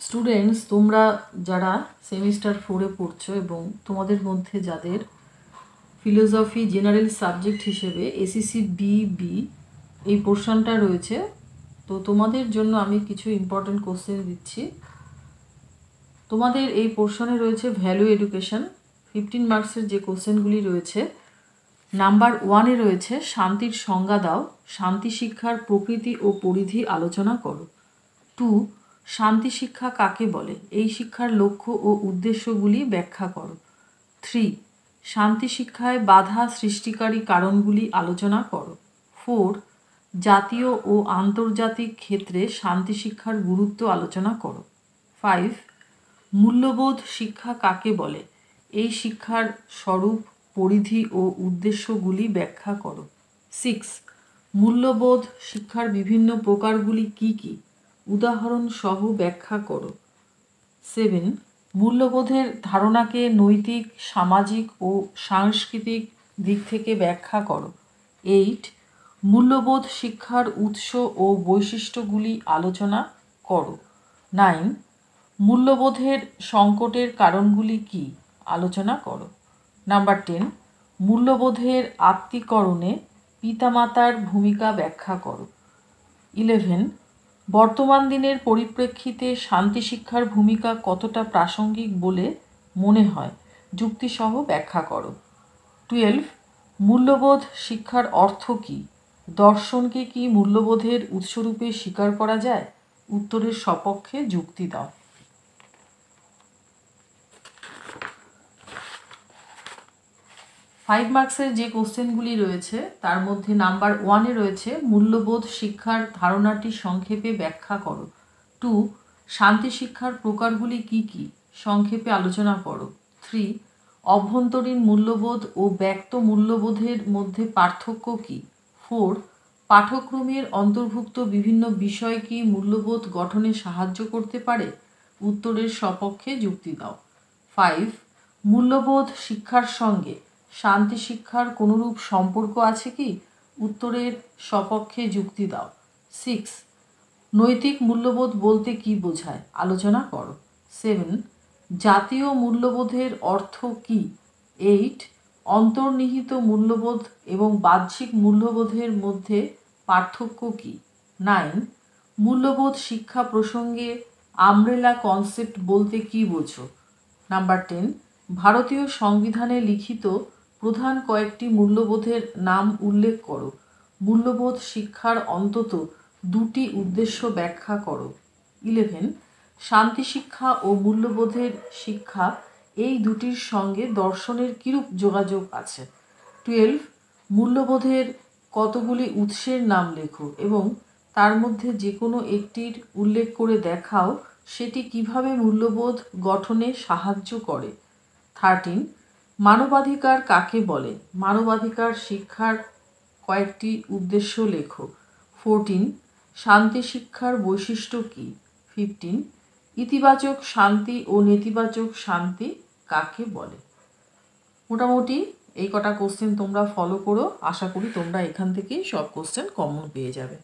Students, তোমরা যারা semester 4-এ পড়ছো এবং তোমাদের মধ্যে যাদের ফিলোসফি জেনারেল সাবজেক্ট হিসেবে এসিসি বি এই পোর্শনটা রয়েছে, তো তোমাদের জন্য আমি কিছু ইম্পর্টেন্ট কোশ্চেন দিচ্ছি। তোমাদের এই পোর্শনে রয়েছে ভ্যালু এডুকেশন, 15 মার্কসের যে কোশ্চেনগুলি রয়েছে। নাম্বার 1-এ রয়েছে শান্তির সংজ্ঞা দাও, শান্তি শিক্ষার প্রকৃতি ও পরিধি আলোচনা করো। 2, শান্তি শিক্ষা কাকে বলে, এই শিক্ষার লক্ষ্য ও উদ্দেশ্যগুলি ব্যাখ্যা করো। 3, শান্তি শিক্ষায় বাধা সৃষ্টিকারী কারণগুলি আলোচনা করো। 4, জাতীয় ও আন্তর্জাতিক ক্ষেত্রে শান্তি শিক্ষার গুরুত্ব আলোচনা করো। 5, মূল্যবোধ শিক্ষা কাকে বলে, এই শিক্ষার স্বরূপ, পরিধি ও উদ্দেশ্যগুলি ব্যাখ্যা করো। 6, মূল্যবোধ শিক্ষার বিভিন্ন প্রকারগুলি কি কি, উদাহরণ সহ ব্যাখ্যা করো। 7, মূল্যবোধের ধারণাকে নৈতিক, সামাজিক ও সাংস্কৃতিক দিক থেকে ব্যাখ্যা করো। 8, মূল্যবোধ শিক্ষার উৎস ও বৈশিষ্ট্যগুলি আলোচনা করো। 9, মূল্যবোধের সংকটের কারণগুলি কি, আলোচনা করো। নাম্বার 10, মূল্যবোধের আত্মীকরণে পিতামাতার ভূমিকা ব্যাখ্যা করো। 11, বর্তমান দিনের পরিপ্রেক্ষিতে শান্তি শিক্ষার ভূমিকা কতটা প্রাসঙ্গিক বলে মনে হয়, যুক্তিসহ ব্যাখ্যা করো। 12, মূল্যবোধ শিক্ষার অর্থ কী, দর্শনকে কি মূল্যবোধের উৎসরূপে স্বীকার করা যায়, উত্তরের সপক্ষে যুক্তি দাও। ফাইভ মার্কসের যে কোশ্চেনগুলি রয়েছে তার মধ্যে নাম্বার 1-এ রয়েছে মূল্যবোধ শিক্ষার ধারণাটি সংক্ষেপে ব্যাখ্যা করো। 2, শান্তি শিক্ষার প্রকারগুলি কি কি, সংক্ষেপে আলোচনা করো। 3, অভ্যন্তরীণ মূল্যবোধ ও ব্যক্ত মূল্যবোধের মধ্যে পার্থক্য কি। 4, পাঠ্যক্রমের অন্তর্ভুক্ত বিভিন্ন বিষয় কি মূল্যবোধ গঠনে সাহায্য করতে পারে, উত্তরের সপক্ষে যুক্তি দাও। 5, মূল্যবোধ শিক্ষার সঙ্গে শান্তি শিক্ষার কোনরূপ সম্পর্ক আছে কি, উত্তরের সপক্ষে যুক্তি দাও। 6, নৈতিক মূল্যবোধ বলতে কি বোঝায়, আলোচনা করো। 7, জাতীয় মূল্যবোধের অর্থ কি। 8, অন্তর্নিহিত মূল্যবোধ এবং বাহ্যিক মূল্যবোধের মধ্যে পার্থক্য কি। 9, মূল্যবোধ শিক্ষা প্রসঙ্গে আমব্রেলা কনসেপ্ট বলতে কি বোঝো। নাম্বার 10, ভারতীয় সংবিধানে লিখিত প্রধান কয়েকটি মূল্যবোধের নাম উল্লেখ করো। মূল্যবোধ শিক্ষার অন্তত 2টি উদ্দেশ্য ব্যাখ্যা করো। 11, শান্তি শিক্ষা ও মূল্যবোধের শিক্ষা এই দুটির সঙ্গে দর্শনের কিরূপ যোগাযোগ আছে। 12, মূল্যবোধের কতগুলি উৎসের নাম লেখো এবং তার মধ্যে যে কোনো একটির উল্লেখ করে দেখাও সেটি কিভাবে মূল্যবোধ গঠনে সাহায্য করে। 13, মানবাধিকার কাকে বলে, মানবাধিকার শিক্ষার কয়েকটি উদ্দেশ্য লেখো। 14, শান্তি শিক্ষার বৈশিষ্ট্য কী। 15, ইতিবাচক শান্তি ও নেতিবাচক শান্তি কাকে বলে। মোটামুটি এই কটা কোশ্চেন তোমরা ফলো করো, আশা করি তোমরা এখান থেকেই সব কোশ্চেন কমন পেয়ে যাবে।